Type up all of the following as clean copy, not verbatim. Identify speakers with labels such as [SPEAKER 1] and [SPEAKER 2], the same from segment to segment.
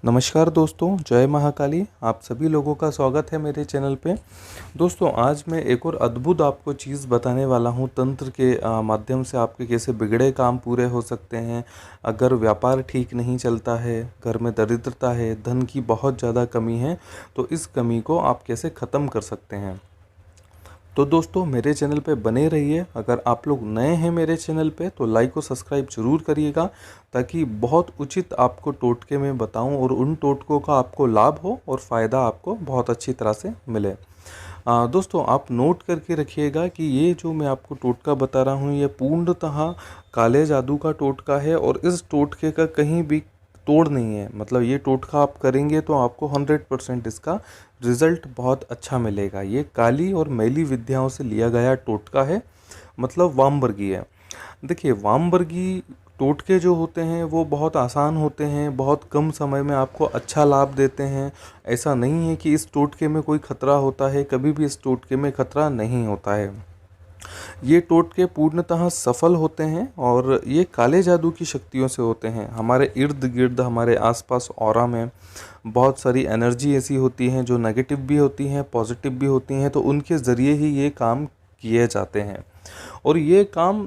[SPEAKER 1] नमस्कार दोस्तों, जय महाकाली। आप सभी लोगों का स्वागत है मेरे चैनल पे। दोस्तों, आज मैं एक और अद्भुत आपको चीज़ बताने वाला हूँ। तंत्र के माध्यम से आपके कैसे बिगड़े काम पूरे हो सकते हैं। अगर व्यापार ठीक नहीं चलता है, घर में दरिद्रता है, धन की बहुत ज़्यादा कमी है, तो इस कमी को आप कैसे ख़त्म कर सकते हैं। तो दोस्तों, मेरे चैनल पे बने रहिए। अगर आप लोग नए हैं मेरे चैनल पे तो लाइक और सब्सक्राइब जरूर करिएगा, ताकि बहुत उचित आपको टोटके में बताऊं और उन टोटकों का आपको लाभ हो और फ़ायदा आपको बहुत अच्छी तरह से मिले। दोस्तों, आप नोट करके रखिएगा कि ये जो मैं आपको टोटका बता रहा हूँ, ये पूर्णतः काले जादू का टोटका है और इस टोटके का कहीं भी तोड़ नहीं है। मतलब ये टोटका आप करेंगे तो आपको 100% इसका रिजल्ट बहुत अच्छा मिलेगा। ये काली और मैली विद्याओं से लिया गया टोटका है, मतलब वामवर्गी है। देखिए, वामवर्गी टोटके जो होते हैं वो बहुत आसान होते हैं, बहुत कम समय में आपको अच्छा लाभ देते हैं। ऐसा नहीं है कि इस टोटके में कोई खतरा होता है, कभी भी इस टोटके में खतरा नहीं होता है। ये टोटके पूर्णतः सफल होते हैं और ये काले जादू की शक्तियों से होते हैं। हमारे इर्द गिर्द, हमारे आसपास ऑरा में बहुत सारी एनर्जी ऐसी होती हैं जो नेगेटिव भी होती हैं, पॉजिटिव भी होती हैं, तो उनके ज़रिए ही ये काम किए जाते हैं। और ये काम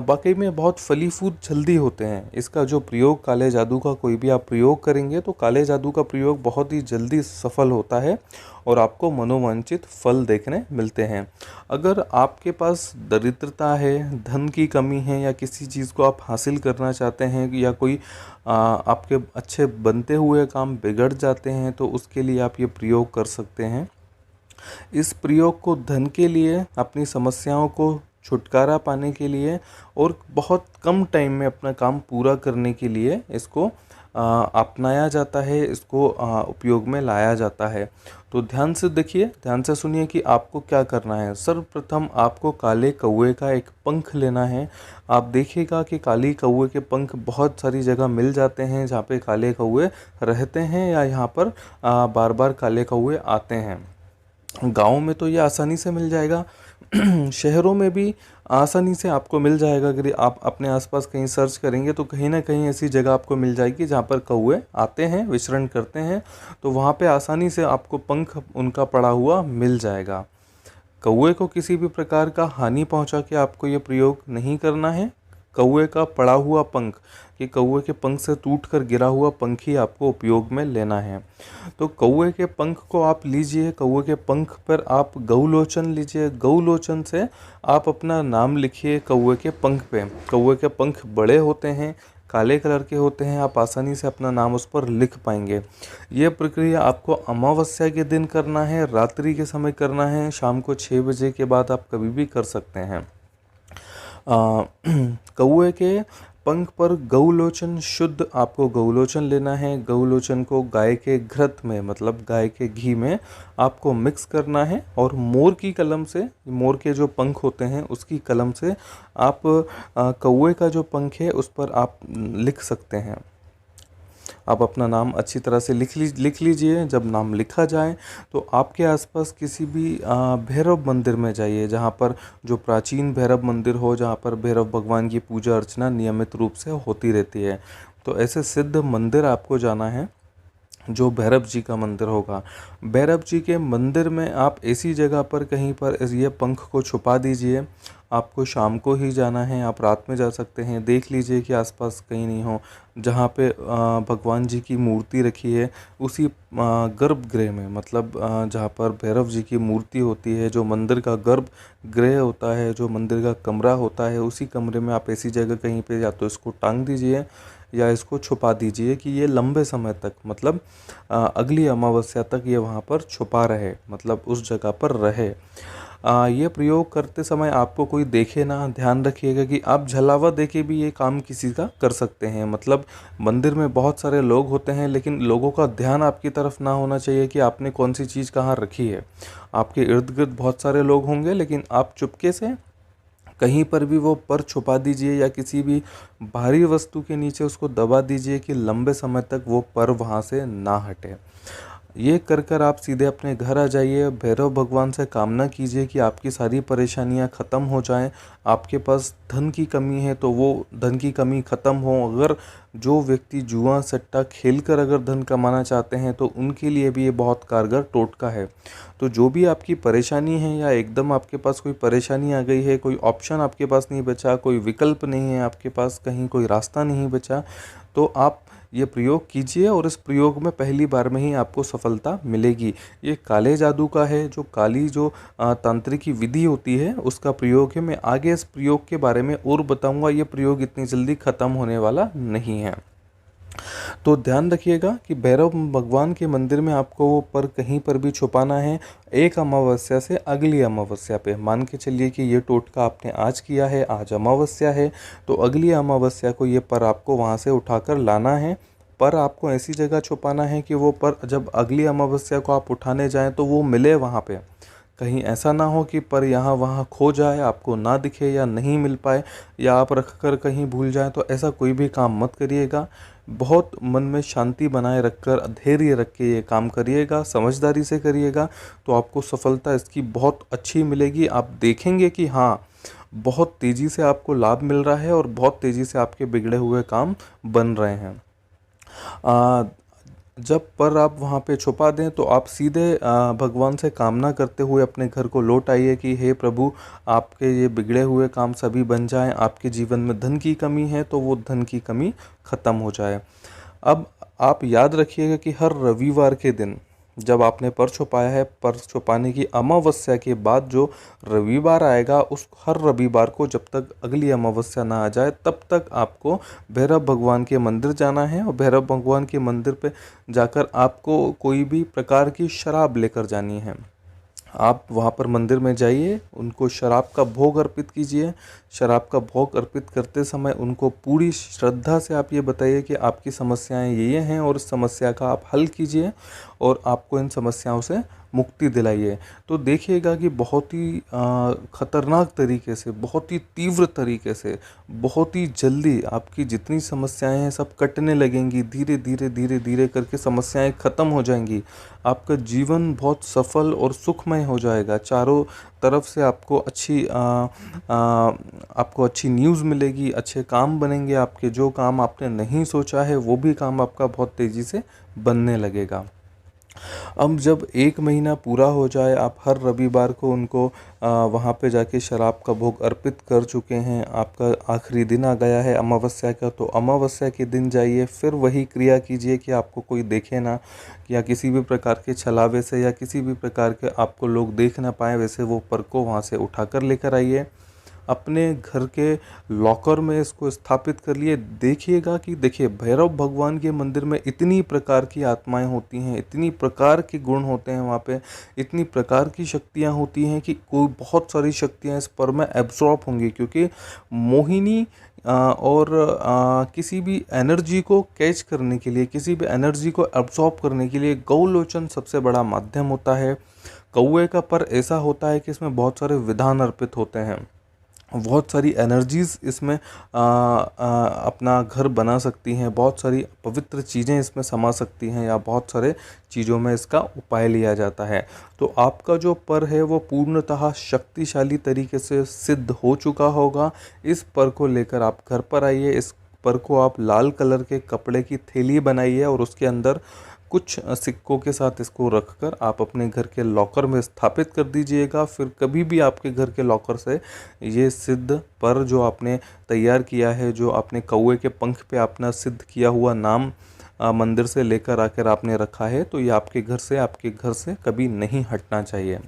[SPEAKER 1] वाकई में बहुत फली फूल जल्दी होते हैं। इसका जो प्रयोग, काले जादू का कोई भी आप प्रयोग करेंगे तो काले जादू का प्रयोग बहुत ही जल्दी सफल होता है और आपको मनोवांछित फल देखने मिलते हैं। अगर आपके पास दरिद्रता है, धन की कमी है, या किसी चीज़ को आप हासिल करना चाहते हैं, या कोई आपके अच्छे बनते हुए काम बिगड़ जाते हैं, तो उसके लिए आप ये प्रयोग कर सकते हैं। इस प्रयोग को धन के लिए, अपनी समस्याओं को छुटकारा पाने के लिए और बहुत कम टाइम में अपना काम पूरा करने के लिए इसको अपनाया जाता है, इसको उपयोग में लाया जाता है। तो ध्यान से देखिए, ध्यान से सुनिए कि आपको क्या करना है। सर्वप्रथम आपको काले कौवे का एक पंख लेना है। आप देखिएगा कि काली कौवे के पंख बहुत सारी जगह मिल जाते हैं जहाँ पे काले कौवे रहते हैं, या यहाँ पर बार बार काले कौवे आते हैं। गाँव में तो ये आसानी से मिल जाएगा, शहरों में भी आसानी से आपको मिल जाएगा। अगर आप अपने आसपास कहीं सर्च करेंगे तो कहीं ना कहीं ऐसी जगह आपको मिल जाएगी जहाँ पर कौवे आते हैं, विचरण करते हैं, तो वहाँ पे आसानी से आपको पंख उनका पड़ा हुआ मिल जाएगा। कौवे को किसी भी प्रकार का हानि पहुँचा के आपको ये प्रयोग नहीं करना है। कौवे का पड़ा हुआ पंख, कि कौवे के पंख से टूटकर गिरा हुआ पंख ही आपको उपयोग में लेना है। तो कौवे के पंख को आप लीजिए, कौवे के पंख पर आप गौलोचन लीजिए, गौलोचन से आप अपना नाम लिखिए कौवे के पंख पे। कौवे के पंख बड़े होते हैं, काले कलर के होते हैं, आप आसानी से अपना नाम उस पर लिख पाएंगे। यह प्रक्रिया आपको अमावस्या के दिन करना है, रात्रि के समय करना है, शाम को 6 बजे के बाद आप कभी भी कर सकते हैं। कौवे के पंख पर गौलोचन, शुद्ध आपको गौलोचन लेना है। गौलोचन को गाय के घृत में, मतलब गाय के घी में आपको मिक्स करना है और मोर की कलम से, मोर के जो पंख होते हैं उसकी कलम से आप कौवे का जो पंख है उस पर आप लिख सकते हैं। आप अपना नाम अच्छी तरह से लिख लीजिए। जब नाम लिखा जाए तो आपके आसपास किसी भी भैरव मंदिर में जाइए, जहाँ पर जो प्राचीन भैरव मंदिर हो, जहाँ पर भैरव भगवान की पूजा अर्चना नियमित रूप से होती रहती है। तो ऐसे सिद्ध मंदिर आपको जाना है जो भैरव जी का मंदिर होगा। भैरव जी के मंदिर में आप ऐसी जगह पर कहीं पर ये पंख को छुपा दीजिए। आपको शाम को ही जाना है, आप रात में जा सकते हैं। देख लीजिए कि आसपास कहीं नहीं हो। जहाँ पे भगवान जी की मूर्ति रखी है उसी गर्भगृह में, मतलब जहाँ पर भैरव जी की मूर्ति होती है, जो मंदिर का गर्भगृह होता है, जो मंदिर का कमरा होता है, उसी कमरे में आप ऐसी जगह कहीं पे या तो इसको टांग दीजिए या इसको छुपा दीजिए कि ये लंबे समय तक, मतलब अगली अमावस्या तक ये वहाँ पर छुपा रहे, मतलब उस जगह पर रहे। ये प्रयोग करते समय आपको कोई देखे ना। ध्यान रखिएगा कि आप झलावा देके भी ये काम किसी का कर सकते हैं। मतलब मंदिर में बहुत सारे लोग होते हैं, लेकिन लोगों का ध्यान आपकी तरफ ना होना चाहिए कि आपने कौन सी चीज़ कहाँ रखी है। आपके इर्द गिर्द बहुत सारे लोग होंगे, लेकिन आप चुपके से कहीं पर भी वो पर छुपा दीजिए या किसी भी भारी वस्तु के नीचे उसको दबा दीजिए कि लंबे समय तक वो पर वहाँ से ना हटे। ये कर कर आप सीधे अपने घर आ जाइए। भैरव भगवान से कामना कीजिए कि आपकी सारी परेशानियां ख़त्म हो जाएं। आपके पास धन की कमी है तो वो धन की कमी ख़त्म हो। अगर जो व्यक्ति जुआ सट्टा खेल कर अगर धन कमाना चाहते हैं तो उनके लिए भी ये बहुत कारगर टोटका है। तो जो भी आपकी परेशानी है या एकदम आपके पास कोई परेशानी आ गई है, कोई ऑप्शन आपके पास नहीं बचा, कोई विकल्प नहीं है आपके पास, कहीं कोई रास्ता नहीं बचा, तो आप ये प्रयोग कीजिए और इस प्रयोग में पहली बार में ही आपको सफलता मिलेगी। ये काले जादू का है, जो काली जो तांत्रिकी विधि होती है उसका प्रयोग है। मैं आगे इस प्रयोग के बारे में और बताऊंगा। ये प्रयोग इतनी जल्दी ख़त्म होने वाला नहीं है। तो ध्यान रखिएगा कि भैरव भगवान के मंदिर में आपको वो पर कहीं पर भी छुपाना है एक अमावस्या से अगली अमावस्या पे। मान के चलिए कि ये टोटका आपने आज किया है, आज अमावस्या है, तो अगली अमावस्या को ये पर आपको वहाँ से उठाकर लाना है। पर आपको ऐसी जगह छुपाना है कि वो पर जब अगली अमावस्या को आप उठाने जाएं तो वो मिले वहाँ पे। कहीं ऐसा ना हो कि पर यहाँ वहाँ खो जाए, आपको ना दिखे या नहीं मिल पाए, या आप रख कर कहीं भूल जाएं। तो ऐसा कोई भी काम मत करिएगा। बहुत मन में शांति बनाए रखकर, धैर्य रख के ये काम करिएगा, समझदारी से करिएगा, तो आपको सफलता इसकी बहुत अच्छी मिलेगी। आप देखेंगे कि हाँ, बहुत तेज़ी से आपको लाभ मिल रहा है और बहुत तेज़ी से आपके बिगड़े हुए काम बन रहे हैं। जब पर आप वहाँ पे छुपा दें तो आप सीधे भगवान से कामना करते हुए अपने घर को लौट आइए कि हे प्रभु, आपके ये बिगड़े हुए काम सभी बन जाएं। आपके जीवन में धन की कमी है तो वो धन की कमी ख़त्म हो जाए। अब आप याद रखिएगा कि हर रविवार के दिन जब आपने पर छुपाया है, पर छुपाने की अमावस्या के बाद जो रविवार आएगा, उस हर रविवार को जब तक अगली अमावस्या ना आ जाए तब तक आपको भैरव भगवान के मंदिर जाना है। और भैरव भगवान के मंदिर पे जाकर आपको कोई भी प्रकार की शराब लेकर जानी है। आप वहाँ पर मंदिर में जाइए, उनको शराब का भोग अर्पित कीजिए। शराब का भोग अर्पित करते समय उनको पूरी श्रद्धा से आप ये बताइए कि आपकी समस्याएं ये हैं और इस समस्या का आप हल कीजिए और आपको इन समस्याओं से मुक्ति दिलाइए। तो देखिएगा कि बहुत ही ख़तरनाक तरीके से, बहुत ही तीव्र तरीके से, बहुत ही जल्दी आपकी जितनी समस्याएं हैं सब कटने लगेंगी। धीरे धीरे धीरे धीरे करके समस्याएं ख़त्म हो जाएंगी। आपका जीवन बहुत सफल और सुखमय हो जाएगा। चारों तरफ से आपको अच्छी न्यूज़ मिलेगी, अच्छे काम बनेंगे आपके। जो काम आपने नहीं सोचा है वो भी काम आपका बहुत तेज़ी से बनने लगेगा। अब जब 1 महीना पूरा हो जाए, आप हर रविवार को उनको वहाँ पे जाके शराब का भोग अर्पित कर चुके हैं, आपका आखिरी दिन आ गया है अमावस्या का, तो अमावस्या के दिन जाइए, फिर वही क्रिया कीजिए कि आपको कोई देखे ना, या किसी भी प्रकार के छलावे से या किसी भी प्रकार के आपको लोग देख ना पाए, वैसे वो पर को वहाँ से उठाकर लेकर आइए। अपने घर के लॉकर में इसको स्थापित कर लिए। देखिएगा कि देखिए, भैरव भगवान के मंदिर में इतनी प्रकार की आत्माएं होती हैं, इतनी प्रकार के गुण होते हैं वहाँ पे, इतनी प्रकार की शक्तियाँ होती हैं कि कोई बहुत सारी शक्तियाँ इस पर में एब्जॉर्ब होंगी। क्योंकि मोहिनी और किसी भी एनर्जी को कैच करने के लिए, किसी भी एनर्जी को एब्जॉर्ब करने के लिए गौलोचन सबसे बड़ा माध्यम होता है। कौवे का पर ऐसा होता है कि इसमें बहुत सारे विधान अर्पित होते हैं, बहुत सारी एनर्जीज़ इसमें अपना घर बना सकती हैं, बहुत सारी पवित्र चीज़ें इसमें समा सकती हैं, या बहुत सारे चीज़ों में इसका उपाय लिया जाता है। तो आपका जो पर है वो पूर्णतः शक्तिशाली तरीके से सिद्ध हो चुका होगा। इस पर को लेकर आप घर पर आइए। इस पर को आप लाल कलर के कपड़े की थैली बनाइए और उसके अंदर कुछ सिक्कों के साथ इसको रखकर आप अपने घर के लॉकर में स्थापित कर दीजिएगा। फिर कभी भी आपके घर के लॉकर से ये सिद्ध पर जो आपने तैयार किया है, जो आपने कौवे के पंख पे अपना सिद्ध किया हुआ नाम मंदिर से लेकर आकर आपने रखा है, तो ये आपके घर से कभी नहीं हटना चाहिए।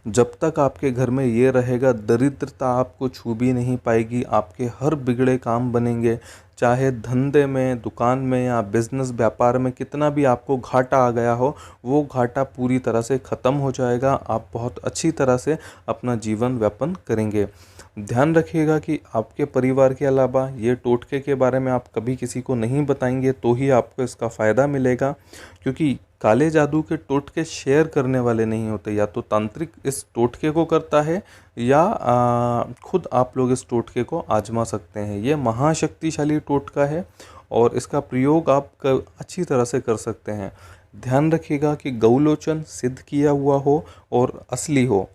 [SPEAKER 1] जब तक आपके घर में ये रहेगा, दरिद्रता आपको छू भी नहीं पाएगी। आपके हर बिगड़े काम बनेंगे, चाहे धंधे में, दुकान में या बिजनेस व्यापार में कितना भी आपको घाटा आ गया हो, वो घाटा पूरी तरह से ख़त्म हो जाएगा। आप बहुत अच्छी तरह से अपना जीवन यापन करेंगे। ध्यान रखिएगा कि आपके परिवार के अलावा ये टोटके के बारे में आप कभी किसी को नहीं बताएंगे, तो ही आपको इसका फ़ायदा मिलेगा। क्योंकि काले जादू के टोटके शेयर करने वाले नहीं होते। या तो तांत्रिक इस टोटके को करता है, या खुद आप लोग इस टोटके को आजमा सकते हैं। ये महाशक्तिशाली टोटका है और इसका प्रयोग आप अच्छी तरह से कर सकते हैं। ध्यान रखिएगा कि गौलोचन सिद्ध किया हुआ हो और असली हो।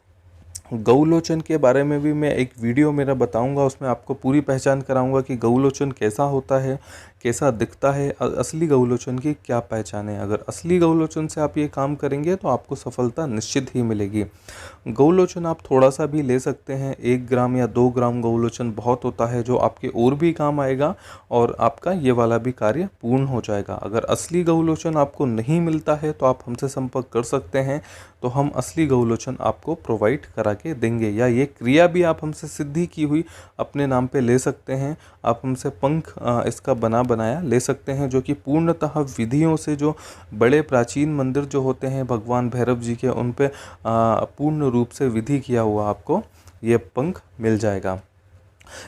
[SPEAKER 1] गौलोचन के बारे में भी मैं एक वीडियो मेरा बताऊंगा, उसमें आपको पूरी पहचान कराऊंगा कि गौलोचन कैसा होता है, कैसा दिखता है, असली गौलोचन की क्या पहचान है। अगर असली गौलोचन से आप ये काम करेंगे तो आपको सफलता निश्चित ही मिलेगी। गौलोचन आप थोड़ा सा भी ले सकते हैं, 1 ग्राम या 2 ग्राम गौलोचन बहुत होता है, जो आपके और भी काम आएगा और आपका ये वाला भी कार्य पूर्ण हो जाएगा। अगर असली गौलोचन आपको नहीं मिलता है तो आप हमसे संपर्क कर सकते हैं, तो हम असली गौलोचन आपको प्रोवाइड करा के देंगे। या ये क्रिया भी आप हमसे सिद्धि की हुई अपने नाम पे ले सकते हैं। आप हमसे पंख इसका बनाया ले सकते हैं, जो कि पूर्णतः विधियों से, जो बड़े प्राचीन मंदिर जो होते हैं भगवान भैरव जी के, उन पे पूर्ण रूप से विधि किया हुआ आपको ये पंख मिल जाएगा।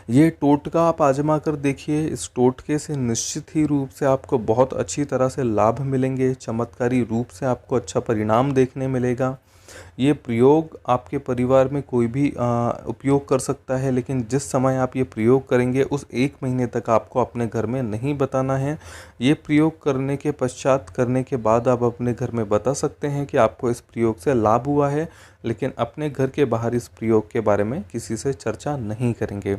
[SPEAKER 1] ये टोटका आप आजमा कर देखिए। इस टोटके से निश्चित ही रूप से आपको बहुत अच्छी तरह से लाभ मिलेंगे, चमत्कारी रूप से आपको अच्छा परिणाम देखने मिलेगा। ये प्रयोग आपके परिवार में कोई भी उपयोग कर सकता है, लेकिन जिस समय आप ये प्रयोग करेंगे उस 1 महीने तक आपको अपने घर में नहीं बताना है। ये प्रयोग करने के पश्चात, करने के बाद आप अपने घर में बता सकते हैं कि आपको इस प्रयोग से लाभ हुआ है, लेकिन अपने घर के बाहर इस प्रयोग के बारे में किसी से चर्चा नहीं करेंगे।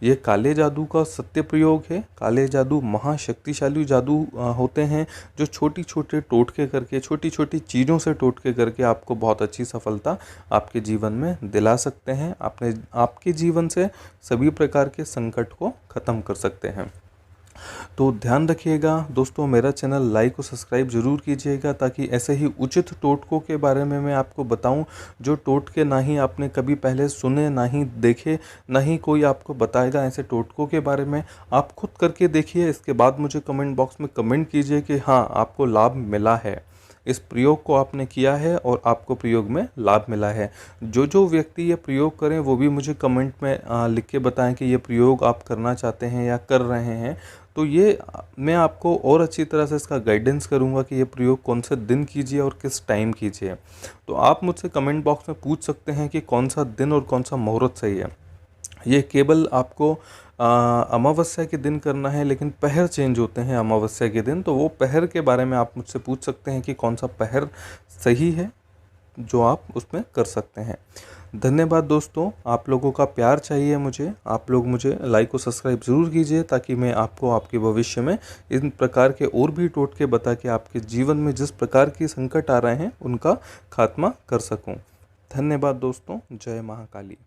[SPEAKER 1] ये काले जादू का सत्य प्रयोग है। काले जादू महाशक्तिशाली जादू होते हैं, जो छोटी छोटे टोटके करके, छोटी छोटी चीज़ों से टोटके करके आपको बहुत अच्छी सफलता आपके जीवन में दिला सकते हैं। आपके जीवन से सभी प्रकार के संकट को ख़त्म कर सकते हैं। तो ध्यान रखिएगा दोस्तों, मेरा चैनल लाइक और सब्सक्राइब जरूर कीजिएगा, ताकि ऐसे ही उचित टोटकों के बारे में मैं आपको बताऊं, जो टोटके ना ही आपने कभी पहले सुने, ना ही देखे, ना ही कोई आपको बताएगा। ऐसे टोटकों के बारे में आप खुद करके देखिए, इसके बाद मुझे कमेंट बॉक्स में कमेंट कीजिए कि हाँ, आपको लाभ मिला है, इस प्रयोग को आपने किया है और आपको प्रयोग में लाभ मिला है। जो व्यक्ति ये प्रयोग करें वो भी मुझे कमेंट में लिख के बताएं कि ये प्रयोग आप करना चाहते हैं या कर रहे हैं। तो ये मैं आपको और अच्छी तरह से इसका गाइडेंस करूंगा कि ये प्रयोग कौन से दिन कीजिए और किस टाइम कीजिए। तो आप मुझसे कमेंट बॉक्स में पूछ सकते हैं कि कौन सा दिन और कौन सा मुहूर्त सही है। ये केवल आपको अमावस्या के दिन करना है, लेकिन पहर चेंज होते हैं अमावस्या के दिन, तो वो पहर के बारे में आप मुझसे पूछ सकते हैं कि कौन सा पहर सही है, जो आप उसमें कर सकते हैं। धन्यवाद दोस्तों, आप लोगों का प्यार चाहिए मुझे। आप लोग मुझे लाइक और सब्सक्राइब ज़रूर कीजिए, ताकि मैं आपको आपके भविष्य में इन प्रकार के और भी टोटके बता के आपके जीवन में जिस प्रकार की संकट आ रहे हैं उनका खात्मा कर सकूं। धन्यवाद दोस्तों, जय महाकाली।